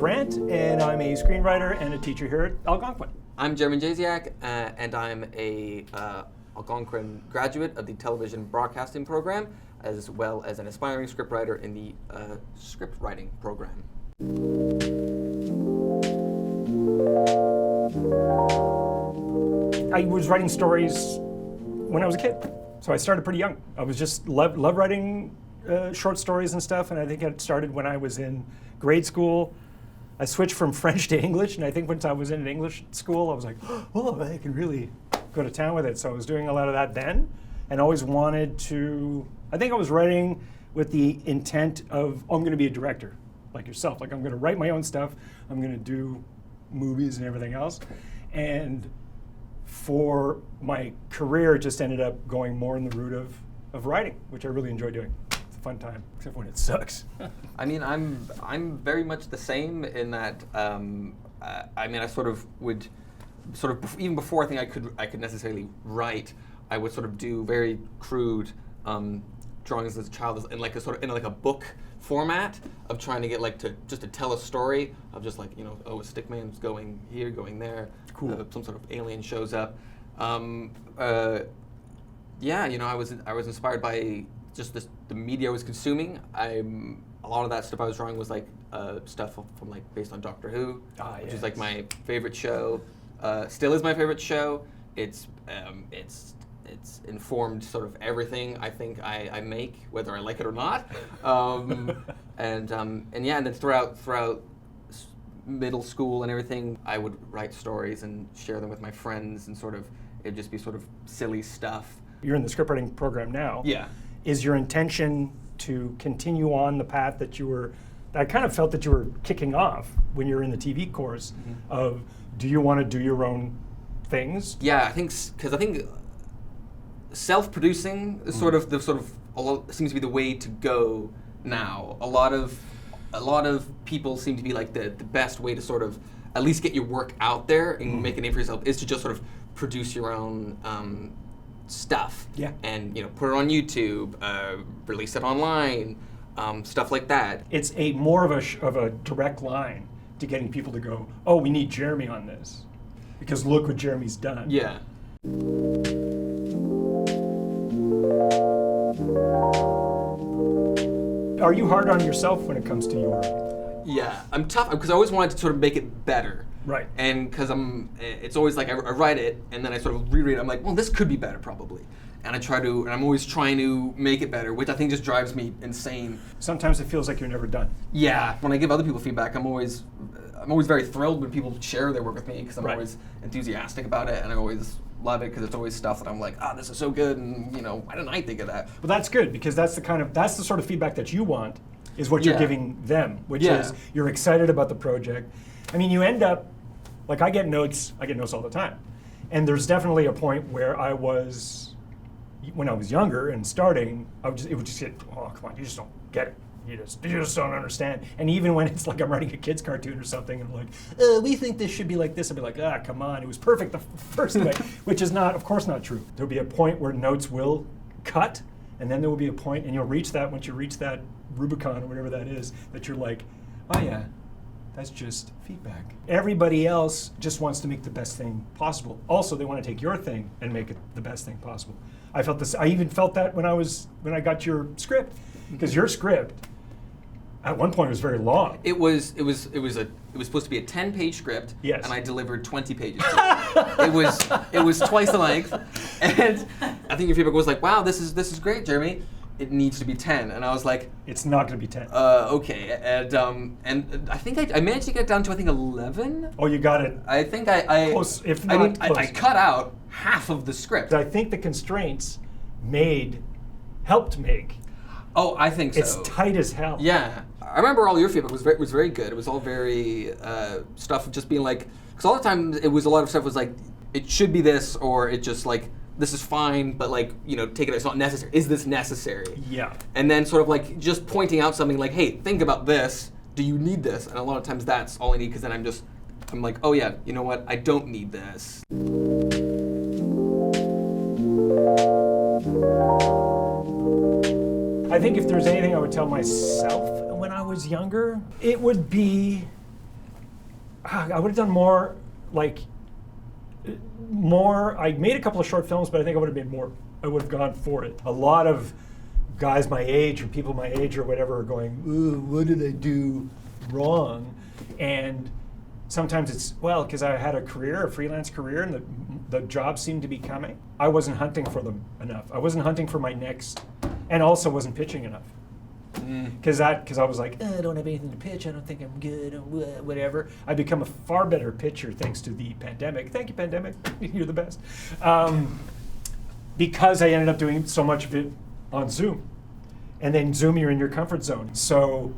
Grant, and I'm a screenwriter and a teacher here at Algonquin. I'm Jeremy Jasiak, and I'm a Algonquin graduate of the television broadcasting program, as well as an aspiring scriptwriter in the Scriptwriting program. I was writing stories when I was a kid, so I started pretty young. I was just love writing short stories and stuff, and I think it started when I was in grade school. I switched from French to English, and I think once I was in English school, I was like, oh, I can really go to town with it. So I was doing a lot of that then, and always wanted to, I think I was writing with the intent of, oh, I'm gonna be a director, like yourself. Like, I'm gonna write my own stuff, I'm gonna do movies and everything else. And for my career, it just ended up going more in the route of writing, which I really enjoy doing. It's a fun time, except when it sucks. I mean, I'm very much the same in that. I mean, I sort of would, even before I think I could necessarily write, I would sort of do very crude drawings as a child in like a sort of in like a book format of trying to get like to tell a story of just like, you know, oh, a stick man's going here, going there. Cool. Some sort of alien shows up. Yeah, you know, I was inspired by just the media I was consuming. A lot of that stuff I was drawing was like stuff from like based on Doctor Who, which is like my favorite show. Still is my favorite show. It's informed sort of everything I think I make, whether I like it or not. And then throughout middle school and everything, I would write stories and share them with my friends, and sort of it'd just be sort of silly stuff. You're in the scriptwriting program now. Yeah. Is your intention to continue on the path that you were, I kind of felt that you were kicking off when you were in the TV course, of do you want to do your own things? Yeah, because I think self-producing is sort of seems to be the way to go now. A lot of people seem to be like the best way to sort of at least get your work out there and make a name for yourself is to just sort of produce your own stuff. Yeah. And, you know, put it on YouTube, release it online, stuff like that. It's a more of a direct line to getting people to go, oh, we need Jeremy on this, because look what Jeremy's done. Yeah. Are you hard on yourself when it comes to your? Yeah, I'm tough because I always wanted to sort of make it better. Right. And because it's always like I write it and then I sort of reread it. I'm like, well, this could be better probably. And I'm always trying to make it better, which I think just drives me insane. Sometimes it feels like you're never done. Yeah. When I give other people feedback, I'm always very thrilled when people share their work with me, because I'm Right. always enthusiastic about it, and I always love it because it's always stuff that I'm like, this is so good, and you know, why didn't I think of that? Well, that's good, because that's the sort of feedback that you want, is what you're giving them, which is you're excited about the project. I mean, you end up, like I get notes all the time. And there's definitely a point where when I was younger and starting, it would just get, oh, come on, you just don't get it. You just don't understand. And even when it's like I'm writing a kid's cartoon or something, and I'm like, we think this should be like this, I'd be like, come on, it was perfect the first way, which is not, of course, not true. There'll be a point where notes will cut, and then there will be a point, and you'll reach that, once you reach that Rubicon or whatever that is, that you're like, oh yeah, that's just feedback. Everybody else just wants to make the best thing possible. Also, they want to take your thing and make it the best thing possible. I even felt that when I got your script, because your script, at one point, it was very long. It was supposed to be a 10-page script, yes. And I delivered 20 pages. it was twice the length, and I think your feedback was like, "Wow, this is great, Jeremy. It needs to be 10." And I was like, "It's not going to be 10." Okay, and I think I managed to get it down to 11. Oh, you got it. I think I close, if not close. I cut out half of the script. I think the constraints helped make. Oh, I think so. It's tight as hell. Yeah. I remember all your feedback was very good. It was all very stuff of just being like, because all the time it was a lot of stuff was like, it should be this, or it just like, this is fine, but like, you know, take it, it's not necessary. Is this necessary? Yeah. And then sort of like just pointing out something like, hey, think about this. Do you need this? And a lot of times that's all I need, because then I'm like, oh yeah, you know what? I don't need this. I think if there's anything I would tell myself when I was younger, it would be I would have done more, I made a couple of short films, but I think I would have made more. I would have gone for it. A lot of guys my age or people my age or whatever are going, ooh, what did I do wrong? And sometimes it's, well, because I had a freelance career, and the jobs seemed to be coming. I wasn't hunting for them enough. I wasn't hunting for my next, and also wasn't pitching enough. Because I was like, I don't have anything to pitch, I don't think I'm good, or whatever. I become a far better pitcher thanks to the pandemic. Thank you, pandemic. You're the best. Because I ended up doing so much of it on Zoom. And then Zoom, you're in your comfort zone. So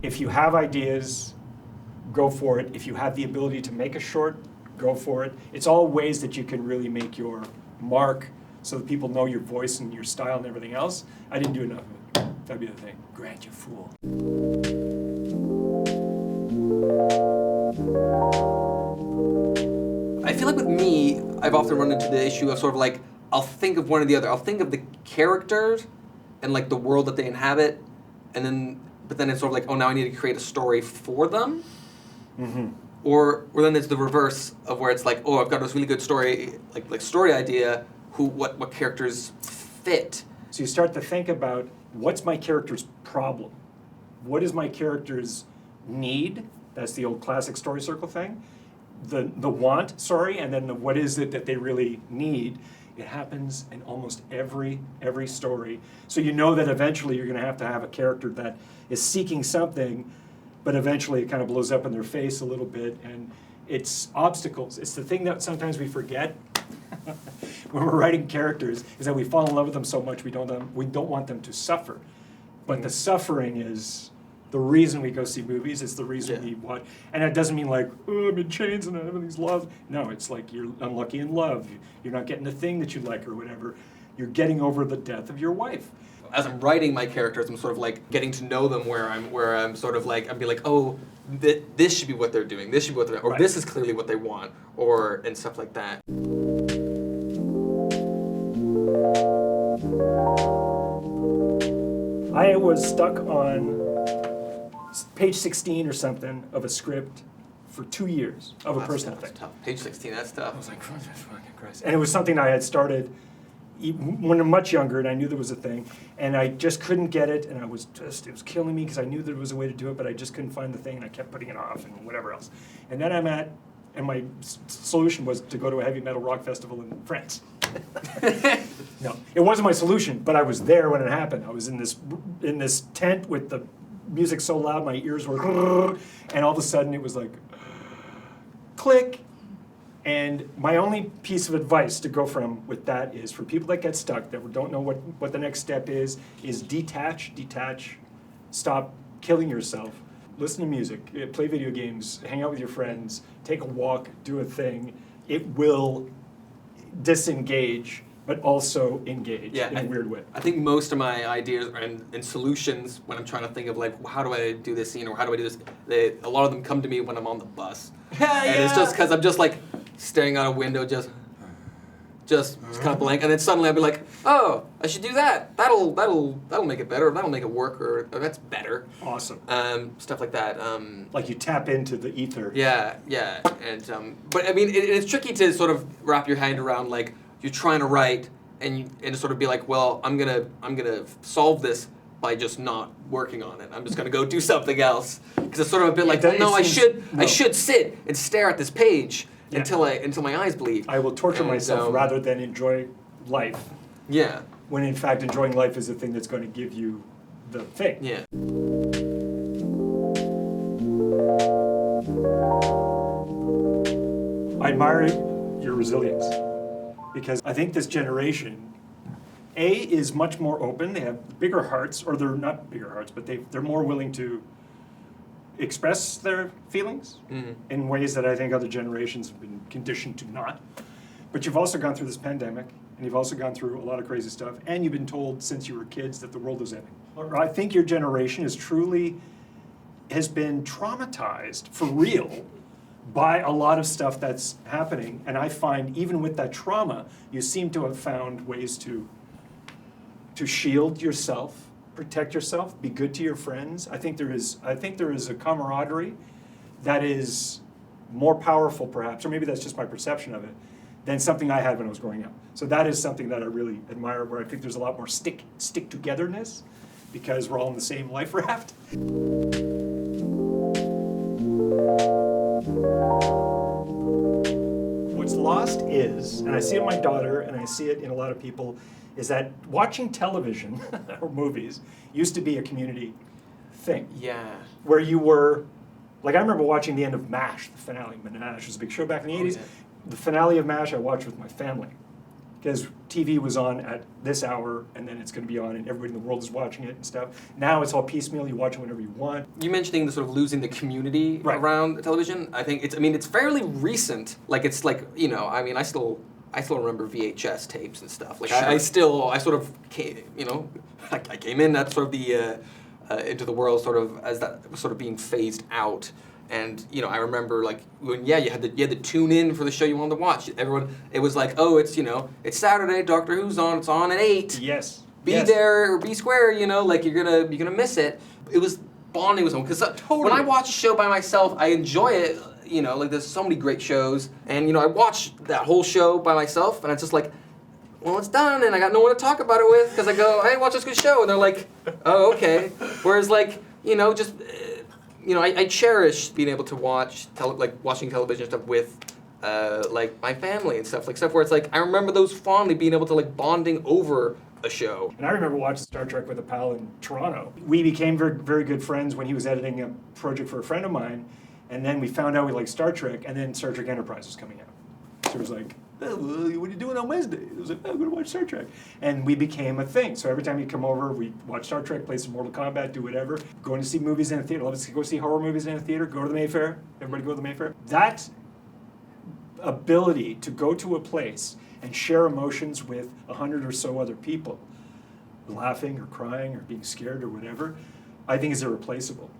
if you have ideas, go for it. If you have the ability to make a short, go for it. It's all ways that you can really make your mark so that people know your voice and your style and everything else. I didn't do enough of it. That'd be the thing. Grant, you fool. I feel like with me, I've often run into the issue of sort of like, I'll think of one or the other. I'll think of the characters and like the world that they inhabit, and then, but then it's sort of like, oh, now I need to create a story for them. Mm-hmm. Or then it's the reverse of where it's like, oh, I've got this really good story, like story idea. What characters fit? So you start to think about, what's my character's problem? What is my character's need? That's the old classic story circle thing. The want, and then what is it that they really need? It happens in almost every story. So you know that eventually you're going to have a character that is seeking something, but eventually it kind of blows up in their face a little bit, and it's obstacles. It's the thing that sometimes we forget when we're writing characters, is that we fall in love with them so much we don't want them to suffer. But the suffering is the reason we go see movies. It's the reason we watch. And it doesn't mean like, oh, I'm in chains and everything's love. No, it's like you're unlucky in love. You're not getting the thing that you like or whatever. You're getting over the death of your wife. As I'm writing my characters, I'm sort of like getting to know them where I'm sort of like, I'd be like, oh, this should be what they're doing. This should be what they're doing. Or this is clearly what they want. And stuff like that. I was stuck on page 16 or something of a script for 2 years of a personal thing. That's tough. Page 16, that's tough. I was like, Christ. And it was something I had started when I'm much younger, and I knew there was a thing, and I just couldn't get it, and it was killing me because I knew there was a way to do it, but I just couldn't find the thing, and I kept putting it off and whatever else. And then and my solution was to go to a heavy metal rock festival in France. No, it wasn't my solution, but I was there when it happened. I was in this tent with the music so loud, my ears were, and all of a sudden it was like, click. And my only piece of advice to go from with that is, for people that get stuck, that don't know what the next step is detach, stop killing yourself, listen to music, play video games, hang out with your friends, take a walk, do a thing. It will disengage, but also engage in a weird way. I think most of my ideas and solutions, when I'm trying to think of like, how do I do this scene or how do I do this, a lot of them come to me when I'm on the bus. And it's just because I'm just like staring out a window, just kind of blank, and then suddenly I'll be like, oh, I should do that. That'll make it better. That'll make it work, or that's better. Awesome. Stuff like that. Like you tap into the ether. Yeah, and but I mean, it's tricky to sort of wrap your hand around, like you're trying to write and sort of be like, well, I'm gonna solve this by just not working on it. I'm just gonna go do something else, because it's sort of a bit like, I should sit and stare at this page until my eyes bleed. I will torture myself rather than enjoy life. Yeah. When in fact enjoying life is the thing that's going to give you the thing. Yeah. I admire your resilience, because I think this generation, is much more open. They have bigger hearts, or they're not bigger hearts, but they're more willing to express their feelings in ways that I think other generations have been conditioned to not. But you've also gone through this pandemic, and you've also gone through a lot of crazy stuff, and you've been told since you were kids that the world is ending. I think your generation has been traumatized for real by a lot of stuff that's happening, and I find even with that trauma, you seem to have found ways to shield yourself, protect yourself, be good to your friends. I think there is a camaraderie that is more powerful perhaps, or maybe that's just my perception of it, than something I had when I was growing up. So that is something that I really admire, where I think there's a lot more stick-togetherness, because we're all in the same life raft. What's lost is, and I see it in my daughter, and I see it in a lot of people, is that watching television or movies used to be a community thing. Yeah. Where you were, like I remember watching the end of MASH, the finale. MASH was a big show back in the 80s. Yeah. The finale of MASH I watched with my family, because TV was on at this hour, and then it's going to be on, and everybody in the world is watching it and stuff. Now it's all piecemeal. You watch it whenever you want. You mentioning the sort of losing the community Right. around television. I think it's fairly recent. Like it's like, you know, I mean, I still remember VHS tapes and stuff. Like Sure. I sort of came, you know, I came in that sort of the into the world sort of as that was sort of being phased out. And you know, I remember like when you had to tune in for the show you wanted to watch. Everyone, it was like, oh, it's, you know, it's Saturday, Doctor Who's on. It's on at 8. Yes. Be Yes. there or be square. You know, like you're gonna miss it. It was bonding with someone, because Totally. when I watch a show by myself, I enjoy it. You know, like there's so many great shows, and you know, I watch that whole show by myself, and it's just like, well, it's done, and I got no one to talk about it with, because I go, hey, watch this good show, and they're like, oh, okay. Whereas like, you know, just. You know, I cherish being able to watch, watching television stuff with, like, my family and stuff. Like, stuff where it's like, I remember those fondly, being able to, like, bonding over a show. And I remember watching Star Trek with a pal in Toronto. We became very, very good friends when he was editing a project for a friend of mine, and then we found out we liked Star Trek, and then Star Trek Enterprise was coming out. So it was like, oh, well, what are you doing on Wednesday? It was like, oh, I'm going to watch Star Trek. And we became a thing. So every time he'd come over, we'd watch Star Trek, play some Mortal Kombat, do whatever. Going to see movies in a theater. Let's go see horror movies in a theater. Go to the Mayfair. Everybody go to the Mayfair. That ability to go to a place and share emotions with 100 or so other people, laughing or crying or being scared or whatever, I think is irreplaceable.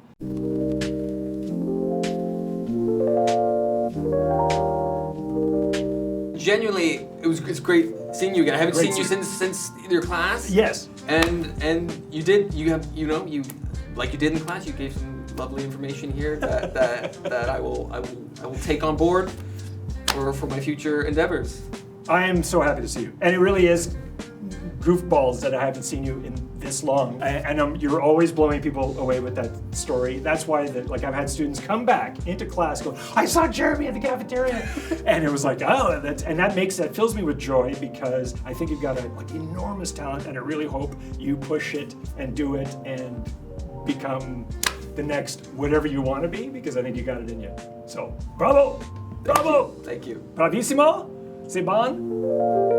Genuinely, it's great seeing you again. I haven't seen you since your class. Yes. And you did like you did in class. You gave some lovely information here that I will take on board for my future endeavors. I am so happy to see you, and it really is goofballs that I haven't seen you in this long. And you're always blowing people away with that story. That's why like I've had students come back into class going, I saw Jeremy at the cafeteria, and it was like, oh, that fills me with joy, because I think you've got a like enormous talent, and I really hope you push it and do it and become the next whatever you want to be, because I think you got it in you. So bravo, bravo. Thank you. Bravissimo, c'est bon.